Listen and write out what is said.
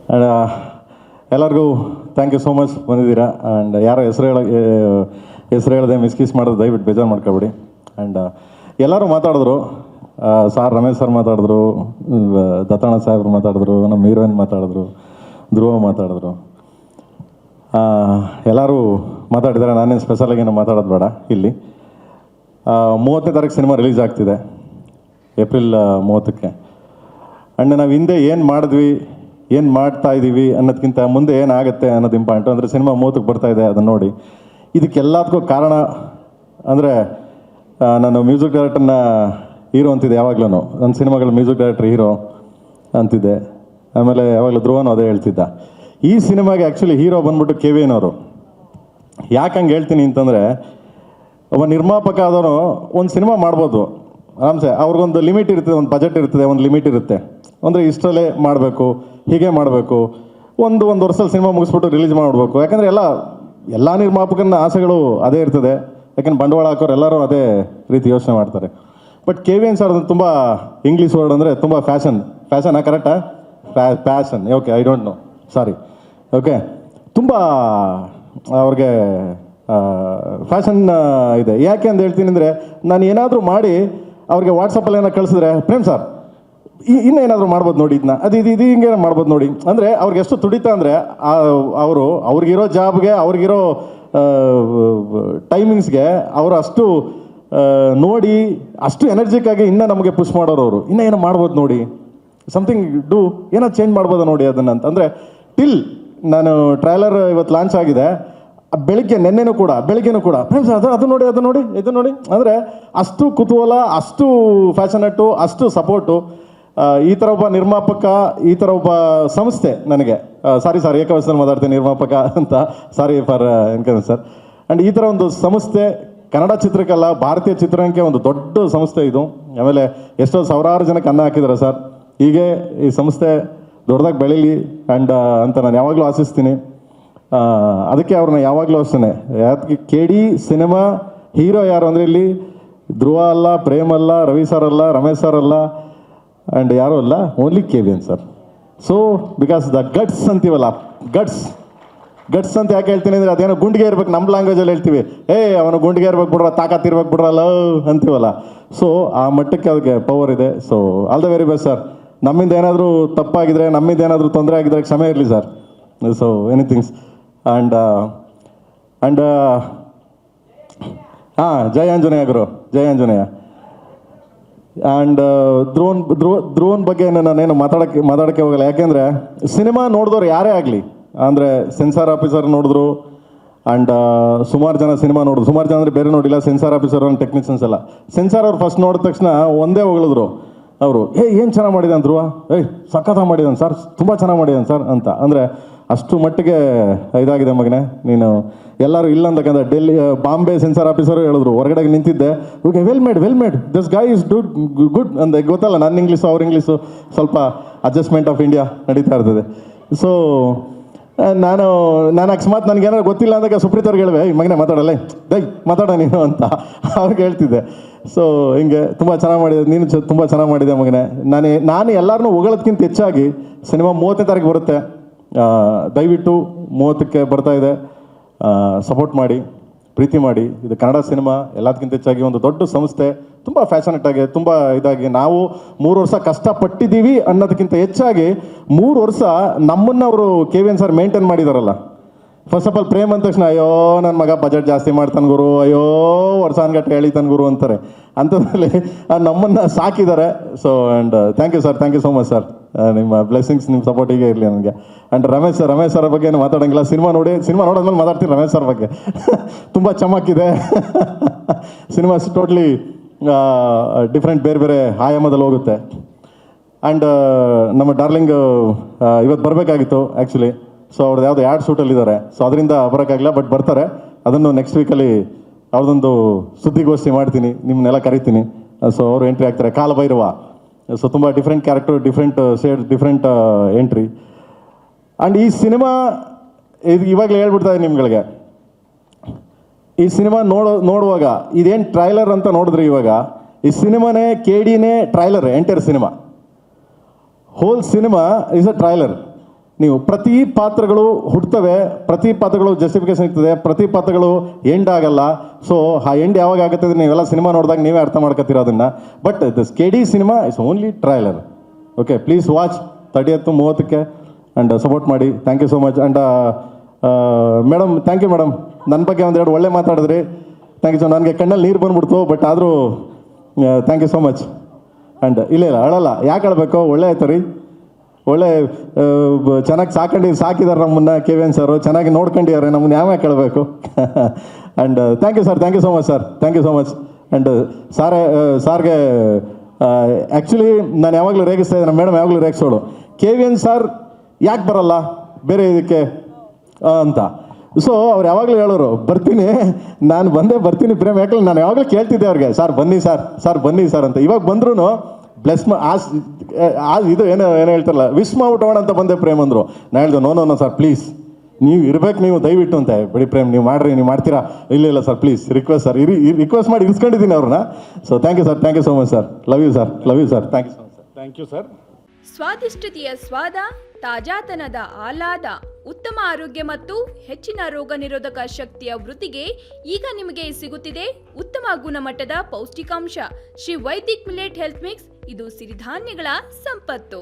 And ಎಲ್ಲರಿಗೂ thank you so much ಬಂದಿದ್ದೀರಾ. And ಯಾರೋ ಹೆಸರು ಹೇಳದೆ ಮಿಸ್ಕಿಸ್ ಮಾಡೋದು ದಯವಿಟ್ಟು ಬೇಜಾರು ಮಾಡ್ಕೊಬೇಡಿ. ಆ್ಯಂಡ್ ಎಲ್ಲರೂ ಮಾತಾಡಿದ್ರು, ಸಾರ್ ರಮೇಶ್ ಸರ್ ಮಾತಾಡಿದ್ರು, ದತ್ತಣ್ಣ ಸಾಹೇಬ್ರು ಮಾತಾಡಿದ್ರು, ನಮ್ಮ ಹೀರೋಯಿನ್ ಮಾತಾಡಿದ್ರು, ಧ್ರುವ ಮಾತಾಡಿದ್ರು, ಎಲ್ಲರೂ ಮಾತಾಡಿದ್ದಾರೆ. ನಾನೇನು ಸ್ಪೆಷಲಾಗಿ ಏನು ಮಾತಾಡೋದು ಬೇಡ. ಇಲ್ಲಿ 30ನೇ ತಾರೀಕು ಸಿನಿಮಾ ರಿಲೀಸ್ ಆಗ್ತಿದೆ, ಏಪ್ರಿಲ್ 30ಕ್ಕೆ. ಆ್ಯಂಡ್ ನಾವು ಹಿಂದೆ ಏನು ಮಾಡಿದ್ವಿ, ಏನು ಮಾಡ್ತಾ ಇದ್ದೀವಿ ಅನ್ನೋದಕ್ಕಿಂತ ಮುಂದೆ ಏನಾಗುತ್ತೆ ಅನ್ನೋದು ಇಂಪಾರ್ಟೆಂಟು. ಅಂದರೆ ಸಿನಿಮಾ 30ಕ್ಕೆ ಬರ್ತಾಯಿದೆ, ಅದನ್ನು ನೋಡಿ. ಇದಕ್ಕೆಲ್ಲದಕ್ಕೂ ಕಾರಣ ಅಂದರೆ ನಾನು ಮ್ಯೂಸಿಕ್ ಡೈರೆಕ್ಟರ್ನ ಹೀರೋ ಅಂತಿದ್ದೆ ಯಾವಾಗಲೂ. ನನ್ನ ಸಿನಿಮಾಗಳ ಮ್ಯೂಸಿಕ್ ಡೈರೆಕ್ಟರ್ ಹೀರೋ ಅಂತಿದ್ದೆ. ಆಮೇಲೆ ಯಾವಾಗಲೂ ಧ್ರುವನು ಅದೇ ಹೇಳ್ತಿದ್ದ. ಈ ಸಿನಿಮಾಗೆ ಆ್ಯಕ್ಚುಲಿ ಹೀರೋ ಬಂದ್ಬಿಟ್ಟು KVN ಅವರು. ಯಾಕೆ ಹಂಗೆ ಹೇಳ್ತೀನಿ ಅಂತಂದರೆ, ಒಬ್ಬ ನಿರ್ಮಾಪಕ ಆದವನು ಒಂದು ಸಿನಿಮಾ ಮಾಡ್ಬೋದು ಆರಾಮ್ಸೆ. ಅವ್ರಿಗೊಂದು ಲಿಮಿಟ್ ಇರ್ತದೆ, ಒಂದು ಬಜೆಟ್ ಇರ್ತದೆ, ಒಂದು ಲಿಮಿಟ್ ಇರುತ್ತೆ. ಅಂದರೆ ಇಷ್ಟರಲ್ಲೇ ಮಾಡಬೇಕು, ಹೀಗೆ ಮಾಡಬೇಕು, ಒಂದು ವರ್ಷದಲ್ಲಿ ಸಿನಿಮಾ ಮುಗಿಸ್ಬಿಟ್ಟು ರಿಲೀಸ್ ಮಾಡಬೇಕು. ಯಾಕಂದರೆ ಎಲ್ಲ ನಿರ್ಮಾಪಕನ ಆಸೆಗಳು ಅದೇ ಇರ್ತದೆ. ಯಾಕಂದ್ರೆ ಬಂಡವಾಳ ಹಾಕೋರು ಎಲ್ಲರೂ ಅದೇ ರೀತಿ ಯೋಚನೆ ಮಾಡ್ತಾರೆ. ಬಟ್ KVN ಸರ್ ತುಂಬ ಇಂಗ್ಲೀಷ್ ವರ್ಡ್ ಅಂದರೆ ತುಂಬ ಫ್ಯಾಷನ್ ಕರೆಕ್ಟಾ? Passion, okay, I don't know, sorry, okay. ತುಂಬ ಅವ್ರಿಗೆ ಫ್ಯಾಷನ್ ಇದೆ. ಯಾಕೆ ಅಂತ ಹೇಳ್ತೀನಿ ಅಂದರೆ, ನಾನು ಏನಾದರೂ ಮಾಡಿ ಅವ್ರಿಗೆ ವಾಟ್ಸಪ್ಪಲ್ಲಿ ಏನೋ ಕಳಿಸಿದ್ರೆ, ಪ್ರೇಮ್ ಸರ್ ಇನ್ನೂ ಏನಾದರೂ ಮಾಡ್ಬೋದು ನೋಡಿ, ಇದನ್ನ ಇದು ಹಿಂಗೆ ಮಾಡ್ಬೋದು ನೋಡಿ. ಅಂದರೆ ಅವ್ರಿಗೆ ಎಷ್ಟು ತುಡಿತಾ ಅಂದರೆ, ಅವ್ರಿಗಿರೋ ಜಾಬ್ಗೆ, ಅವ್ರಿಗಿರೋ ಟೈಮಿಂಗ್ಸ್ಗೆ ಅವರು ಅಷ್ಟು ನೋಡಿ, ಅಷ್ಟು ಎನರ್ಜಿಕ್ಕಾಗಿ ಇನ್ನೂ ನಮಗೆ ಪುಷ್ ಮಾಡೋರು ಅವರು. ಇನ್ನೂ ಏನೋ ಮಾಡ್ಬೋದು ನೋಡಿ, ಸಮಥಿಂಗ್ ಡೂ, ಏನೋ ಚೇಂಜ್ ಮಾಡ್ಬೋದು ನೋಡಿ ಅದನ್ನು ಅಂತ. ಅಂದರೆ ನಾನು ಟ್ರೈಲರ್ ಇವತ್ತು ಲಾಂಚ್ ಆಗಿದೆ, ನೆನ್ನೆನೂ ಕೂಡ ಫ್ರೆಂಡ್ಸ್ ಅದು ನೋಡಿ ಅಂದರೆ ಅಷ್ಟು ಕುತೂಹಲ, ಅಷ್ಟು ಫ್ಯಾಷನೇಟು, ಅಷ್ಟು ಸಪೋರ್ಟು. ಈ ಥರ ಒಬ್ಬ ನಿರ್ಮಾಪಕ, ಈ ಥರ ಒಬ್ಬ ಸಂಸ್ಥೆ ನನಗೆ, ಸಾರಿ ಏಕವಚನದಲ್ಲಿ ಮಾತಾಡ್ತೀನಿ ನಿರ್ಮಾಪಕ ಅಂತ, sorry for encourage sir. And ಈ ಥರ ಒಂದು ಸಂಸ್ಥೆ ಕನ್ನಡ ಚಿತ್ರಕ್ಕಲ್ಲ, ಭಾರತೀಯ ಚಿತ್ರರಂಗಕ್ಕೆ ಒಂದು ದೊಡ್ಡ ಸಂಸ್ಥೆ ಇದು. ಆಮೇಲೆ ಎಷ್ಟೋ ಸಾವಿರಾರು ಜನಕ್ಕೆ ಅನ್ನ ಹಾಕಿದ್ದಾರೆ ಸರ್. ಹೀಗೆ ಈ ಸಂಸ್ಥೆ ದೊಡ್ಡದಾಗಿ ಬೆಳೀಲಿ ಅಂತ ನಾನು ಯಾವಾಗಲೂ ಆಶಿಸ್ತೀನಿ. ಅದಕ್ಕೆ ಅವ್ರನ್ನ ಯಾವಾಗಲೂ ಅಷ್ಟೇ. ಯಾಕೆ KD ಸಿನಿಮಾ ಹೀರೋ ಯಾರು ಅಂದರೆ, ಇಲ್ಲಿ ಧ್ರುವ ಅಲ್ಲ, ಪ್ರೇಮ್ ಅಲ್ಲ, ರವಿ ಸರ್ ಅಲ್ಲ, ರಮೇಶ್ ಸರ್ ಅಲ್ಲ, ಆ್ಯಂಡ್ ಯಾರೂ ಅಲ್ಲ, only KVN sir. So because the guts ಅಂತೀವಲ್ಲ, ಗಟ್ಸ್ ಅಂತ ಯಾಕೆ ಹೇಳ್ತೀನಿ ಅಂದರೆ, ಅದೇನೋ ಗುಂಡಿಗೆ ಇರ್ಬೇಕು, ನಮ್ಮ ಲ್ಯಾಂಗ್ವೇಜಲ್ಲಿ ಹೇಳ್ತೀವಿ, ಅವನು ಗುಂಡಿಗೆ ಇರ್ಬೇಕು ಬಿಡ್ರ, ತಾಕತ್ ಇರ್ಬೇಕು ಬಿಡ್ರಲ್ಲ ಅಂತೀವಲ್ಲ. ಸೊ ಆ ಮಟ್ಟಕ್ಕೆ ಅದಕ್ಕೆ ಪವರ್ ಇದೆ. So all the very best sir. ನಮ್ಮಿಂದ ಏನಾದರೂ ತಪ್ಪಾಗಿದ್ರೆ, ನಮ್ಮಿಂದ ಏನಾದರೂ ತೊಂದರೆ ಆಗಿದ್ರೆ ಕ್ಷಮೆ ಇರಲಿ ಸರ್. So anythings. ಆ್ಯಂಡ್ ಜೈ ಆಂಜನೇಯ ಗುರು, ಜೈ ಆಂಜನೇಯ. ಆ್ಯಂಡ್ ಧ್ರುವನ್ ಬಗ್ಗೆ ನಾನೇನು ಮಾತಾಡೋಕ್ಕೆ ಹೋಗಲ್ಲ. ಯಾಕೆಂದರೆ ಸಿನಿಮಾ ನೋಡಿದವ್ರು ಯಾರೇ ಆಗಲಿ, ಅಂದರೆ ಸೆನ್ಸಾರ್ ಆಫೀಸರ್ ನೋಡಿದ್ರು, ಆ್ಯಂಡ್ ಸುಮಾರು ಜನ ಸಿನಿಮಾ ನೋಡಿದ್ರು. ಸುಮಾರು ಜನ ಅಂದರೆ ಬೇರೆ ನೋಡಿಲ್ಲ, ಸೆನ್ಸಾರ್ ಆಫೀಸರ್ ಆ್ಯಂಡ್ ಟೆಕ್ನಿಷಿಯನ್ಸ್ ಎಲ್ಲ. ಸೆನ್ಸಾರ್ ಅವ್ರು ಫಸ್ಟ್ ನೋಡಿದ ತಕ್ಷಣ ಒಂದೇ ಹೊಗಳಿದ್ರು ಅವರು, ಏನು ಚೆನ್ನಾಗಿ ಮಾಡಿದ್ದಾನೆ ಧ್ರುವ, ಸಖತ್ತಾಗಿ ಮಾಡಿದ್ದಾನೆ ಸರ್, ತುಂಬ ಚೆನ್ನಾಗಿ ಮಾಡಿದ್ದಾನೆ ಸರ್ ಅಂತ. ಅಂದರೆ ಅಷ್ಟು ಮಟ್ಟಿಗೆ ಇದಾಗಿದೆ ಮಗನೇ ನೀನು. ಎಲ್ಲರೂ ಇಲ್ಲ ಅಂತಕ್ಕಂಥ ಡೆಲ್ಲಿ, ಬಾಂಬೆ ಸೆನ್ಸಾರ್ ಆಫೀಸರು ಹೇಳಿದ್ರು, ಹೊರಗಡೆ ನಿಂತಿದ್ದೆ, okay well made this guy is good ಅಂತ. ಗೊತ್ತಲ್ಲ, ನನ್ನ ಇಂಗ್ಲೀಷು ಅವ್ರ ಇಂಗ್ಲೀಷು ಸ್ವಲ್ಪ ಅಡ್ಜಸ್ಟ್ಮೆಂಟ್ ಆಫ್ ಇಂಡಿಯಾ ನಡೀತಾ ಇರ್ತದೆ. ಸೊ ನಾನು ಅಕಸ್ಮಾತ್ ನನಗೇನಾದ್ರು ಗೊತ್ತಿಲ್ಲ ಅಂದಾಗ ಸುಪ್ರೀತ್ ಅವ್ರಿಗೆ ಹೇಳ್ವೆ, ಮಗನೇ ಮಾತಾಡಲ್ಲ, ಮಾತಾಡ ನೀನು ಅಂತ ಅವ್ರಿಗೆ ಹೇಳ್ತಿದ್ದೆ. ಸೊ ಹಿಂಗೆ ತುಂಬ ಚೆನ್ನಾಗಿ ಮಾಡಿದೆ, ನೀನು ತುಂಬ ಚೆನ್ನಾಗಿ ಮಾಡಿದೆ ಮಗನೇ. ನಾನು ಎಲ್ಲರನ್ನೂ ಹೊಗಳೋದ್ಕಿಂತ ಹೆಚ್ಚಾಗಿ ಸಿನಿಮಾ 30ನೇ ತಾರೀಕು ಬರುತ್ತೆ, ದಯವಿಟ್ಟು 30ಕ್ಕೆ ಬರ್ತಾ ಇದೆ, ಸಪೋರ್ಟ್ ಮಾಡಿ, ಪ್ರೀತಿ ಮಾಡಿ. ಇದು ಕನ್ನಡ ಸಿನಿಮಾ ಎಲ್ಲದಕ್ಕಿಂತ ಹೆಚ್ಚಾಗಿ ಒಂದು ದೊಡ್ಡ ಸಂಸ್ಥೆ, ತುಂಬ ಫ್ಯಾಷನೇಟಾಗಿ, ತುಂಬ ಇದಾಗಿ ನಾವು 3 ವರ್ಷ ಕಷ್ಟಪಟ್ಟಿದ್ದೀವಿ ಅನ್ನೋದಕ್ಕಿಂತ ಹೆಚ್ಚಾಗಿ 3 ವರ್ಷ ನಮ್ಮನ್ನು ಅವರು KVN ಸರ್ ಮೇಂಟೈನ್ ಮಾಡಿದಾರಲ್ಲ. ಫಸ್ಟ್ ಆಫ್ ಆಲ್ ಪ್ರೇಮ್ ಅಂದ ತಕ್ಷಣ, ಅಯ್ಯೋ ನನ್ನ ಮಗ ಬಜೆಟ್ ಜಾಸ್ತಿ ಮಾಡ್ತಾನೆ ಗುರು, ಅಯ್ಯೋ ವರ್ಷಾನ್ಗಟ್ಟೆ ಎಳಿತಾನೆ ಗುರು ಅಂತಾರೆ. ಅಂಥದ್ರಲ್ಲಿ ನಮ್ಮನ್ನು ಸಾಕಿದ್ದಾರೆ. So and thank you sir, thank you so much sir. ನಿಮ್ಮ ಬ್ಲೆಸ್ಸಿಂಗ್ಸ್, ನಿಮ್ಮ ಸಪೋರ್ಟ್ ಹೀಗೆ ಇರಲಿ ನನಗೆ. ಆ್ಯಂಡ್ ರಮೇಶ್ ಸರ್ ಬಗ್ಗೆ ಏನು ಮಾತಾಡೋಂಗಿಲ್ಲ, ಸಿನಿಮಾ ನೋಡೋದ್ಮೇಲೆ ಮಾತಾಡ್ತೀನಿ. ರಮೇಶ್ ಸರ್ ಬಗ್ಗೆ ತುಂಬ ಚಮಕಿದೆ. ಸಿನಿಮಾ ಟೋಟ್ಲಿ ಡಿಫ್ರೆಂಟ್, ಬೇರೆ ಆಯಾಮದಲ್ಲಿ ಹೋಗುತ್ತೆ. ಆ್ಯಂಡ್ ನಮ್ಮ ಡಾರ್ಲಿಂಗ್ ಇವತ್ತು ಬರಬೇಕಾಗಿತ್ತು ಆ್ಯಕ್ಚುಲಿ. ಸೊ ಅವ್ರದ್ದು ಯಾವುದೋ ಆ್ಯಡ್ ಶೂಟಲ್ಲಿದ್ದಾರೆ, ಸೊ ಅದರಿಂದ ಬರೋಕ್ಕಾಗಿಲ್ಲ. ಬಟ್ ಬರ್ತಾರೆ, ಅದನ್ನು ನೆಕ್ಸ್ಟ್ ವೀಕಲ್ಲಿ ಅವ್ರದ್ದೊಂದು ಸುದ್ದಿಗೋಷ್ಠಿ ಮಾಡ್ತೀನಿ, ನಿಮ್ಮನ್ನೆಲ್ಲ ಕರಿತೀನಿ. ಸೊ ಅವರು ಎಂಟ್ರಿ ಆಗ್ತಾರೆ, ಕಾಲಭೈರವ. ಸೊ ತುಂಬ different character, different shade, different entry. And ಈ ಸಿನಿಮಾ ಇವಾಗಲೇ ಹೇಳ್ಬಿಡ್ತಾ ಇದೆ ನಿಮ್ಗಳಿಗೆ, ಈ ಸಿನಿಮಾ ನೋಡುವಾಗ ಇದೇನು ಟ್ರೈಲರ್ ಅಂತ ನೋಡಿದ್ರಿ, ಇವಾಗ ಈ ಸಿನಿಮಾನೇ KDನೇ trailer. Entire cinema, whole cinema is a trailer. ನೀವು ಪ್ರತಿ ಪಾತ್ರಗಳು ಹುಡ್ತವೆ, ಪ್ರತಿ ಪಾತ್ರಗಳು ಜಸ್ಟಿಫಿಕೇಶನ್ ಇರ್ತದೆ, ಪ್ರತಿ ಪಾತ್ರಗಳು ಎಂಡ್ ಆಗಲ್ಲ. ಸೊ ಆ ಎಂಡ್ ಯಾವಾಗ ಆಗುತ್ತೆ ಅಂದರೆ ನೀವೆಲ್ಲ ಸಿನಿಮಾ ನೋಡಿದಾಗ ನೀವೇ ಅರ್ಥ ಮಾಡ್ಕೊತೀರ ಅದನ್ನು. But this KD cinema is only trailer. Okay, please watch 30th 30ಕ್ಕೆ ಆ್ಯಂಡ್ ಸಪೋರ್ಟ್ ಮಾಡಿ. Thank you so much. And madam, thank you madam, ನನ್ನ ಬಗ್ಗೆ ಒಂದೆರಡು ಒಳ್ಳೆ ಮಾತಾಡಿದ್ರಿ. Thank you so. ನನಗೆ ಕಣ್ಣಲ್ಲಿ ನೀರು ಬಂದ್ಬಿಡ್ತು, ಬಟ್ ಆದರೂ thank you so much. And ಇಲ್ಲ ಅಳಲ್ಲ, ಯಾಕೆ ಅಳಬೇಕು? ಒಳ್ಳೆ ಆಯ್ತು ರೀ, ಒಳ್ಳೆ ಚೆನ್ನಾಗಿ ಸಾಕಿದ್ದಾರೆ ನಮ್ಮನ್ನು. KVN ಸರ್ ಚೆನ್ನಾಗಿ ನೋಡ್ಕೊಂಡಿದ್ದಾರೆ ನಮ್ಮನ್ನು, ಯಾವ್ಯಾಕೆ ಕೇಳಬೇಕು? And thank you sir, thank you so much sir, thank you so much. And ಸಾರ್ಗೆ ಆ್ಯಕ್ಚುಲಿ ನಾನು ಯಾವಾಗಲೂ ರೇಗಿಸ್ತಾ ಇದ್ದೆ, ನಮ್ಮ ಮೇಡಮ್ ಯಾವಾಗಲೂ ರೇಗಿಸೋಳು, KVN ಸರ್ ಯಾಕೆ ಬರಲ್ಲ ಬೇರೆ ಇದಕ್ಕೆ ಅಂತ. ಸೊ ಅವ್ರು ಯಾವಾಗಲೂ ಹೇಳೋರು, ಬರ್ತೀನಿ, ನಾನು ಬರ್ತೀನಿ ಪ್ರೇಮ್. ಯಾಕಂದ್ರೆ ನಾನು ಯಾವಾಗಲೂ ಕೇಳ್ತಿದ್ದೆ ಅವ್ರಿಗೆ, ಸರ್ ಬನ್ನಿ ಸರ್ ಬನ್ನಿ ಸರ್ ಅಂತ. ಇವಾಗ ಬಂದ್ರೂ ಬ್ಲೆಸ್ ಇದು ಏನೋ ಹೇಳ್ತಾರಲ್ಲ, ವಿಶ್ ಮಾಡ್ಬಿಟ್ಟೋಣ ಅಂತ ಬಂದೆ ಪ್ರೇಮ್ ಅಂದರು. ನಾನು ಹೇಳ್ದೆ, ನೋ ಸರ್ ಪ್ಲೀಸ್, ನೀವು ಇರ್ಬೇಕು, ನೀವು ದಯವಿಟ್ಟು ಅಂತ. ಬಿಡಿ ಪ್ರೇಮ್, ನೀವು ಮಾಡ್ತೀರಾ? ಇಲ್ಲ sir please, request sir, request ಮಾಡಿ ಇರಿಸ್ಕೊಂಡಿದ್ದೀನಿ ಅವ್ರನ್ನ. So thank you sir, thank you so much sir, love you sir, thank you so much sir. Thank you sir. ಸ್ವಾದಿಷ್ಟತೆಯ ಸ್ವಾದ, ತಾಜಾತನದ ಆಹ್ಲಾದ, ಉತ್ತಮ ಆರೋಗ್ಯ ಮತ್ತು ಹೆಚ್ಚಿನ ರೋಗ ನಿರೋಧಕ ಶಕ್ತಿಯ ವೃದ್ಧಿಗೆ ಈಗ ನಿಮಗೆ ಸಿಗುತ್ತಿದೆ ಉತ್ತಮ ಗುಣಮಟ್ಟದ ಪೌಷ್ಟಿಕಾಂಶ Shri Vaidik millet health mix. ಇದು ಸಿರಿಧಾನ್ಯಗಳ ಸಂಪತ್ತು.